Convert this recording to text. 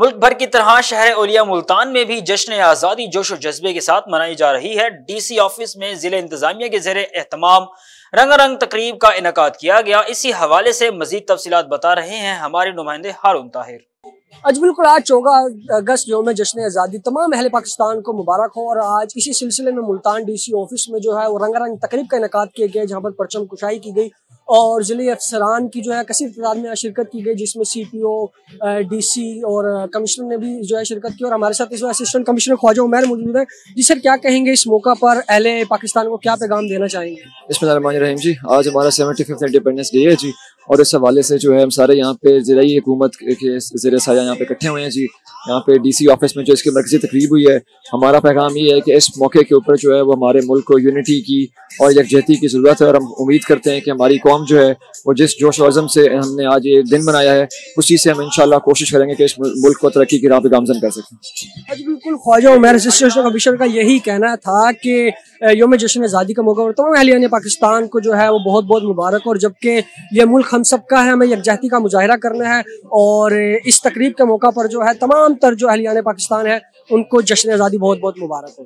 मुल्क भर की तरह शहर औलिया मुल्तान में भी जश्न आज़ादी जोश और जज्बे के साथ मनाई जा रही है। डीसी ऑफिस में जिला इंतजामिया के ज़ेरे एहतमाम रंगारंग तकरीब का इनेकाद किया गया। इसी हवाले से मजीद तफसीलात बता रहे हैं हमारे नुमाइंदे हारून ताहिर। बिल्कुल आज 14 अगस्त यौम जश्न आज़ादी तमाम अहले पाकिस्तान को मुबारक हो। और आज इसी सिलसिले में मुल्तान डीसी ऑफिस में जो है वो रंगारंग तकरीब का इनेकाद किया गया, जहाँ पर परचम कुशाई की गई और ज़िले अफसरान की जो है कसीर तादाद में शिरकत की गई, जिसमें CPO, DC और कमिश्नर ने भी जो है शिरकत की। और हमारे साथ इस असिस्टेंट कमिश्नर ख्वाजा उमैर मौजूद है। जी सर, क्या कहेंगे इस मौका पर, अहले पाकिस्तान को क्या पैगाम देना चाहेंगे? बिस्मिल्लाहिर्रहमानिर्रहीम जी, आज हमारा 75th इंडिपेंडेंस डे है जी, और इस हवाले से जो है हम सारे यहाँ पे ज़िलाई हुकूमत के ज़ेरे साया यहाँ पे इकट्ठे हुए हैं जी। यहाँ पे DC ऑफिस में जो इसकी मरकज़ी तकरीब हुई है, हमारा पैगाम ये है कि इस मौके के ऊपर जो है वो हमारे मुल्क को यूनिटी की और यकजहती की ज़रूरत है। और हम उम्मीद करते हैं कि हमारी कौम जो है वो जिस जोश और अज़म से हमने आज ये दिन बनाया है, उस चीज़ से हम इंशाल्लाह कोशिश करेंगे कि इस मुल्क को तरक्की की राह पे गामज़न कर सकें। जी बिल्कुल, ख्वाजा उमैर असिस्टेंट कमिश्नर का यही कहना था कि यौम जश्न आज़ादी का मौका और तमाम अहलियान पाकिस्तान को जो है वो बहुत बहुत मुबारक। और जबकि ये मुल्क हम सब का है, हमें यकजहती का मुजाहिरा करना है। और इस तकरीब के मौका पर जो है तमाम तर जो अहलियान पाकिस्तान है उनको जश्न आज़ादी बहुत बहुत मुबारक हो।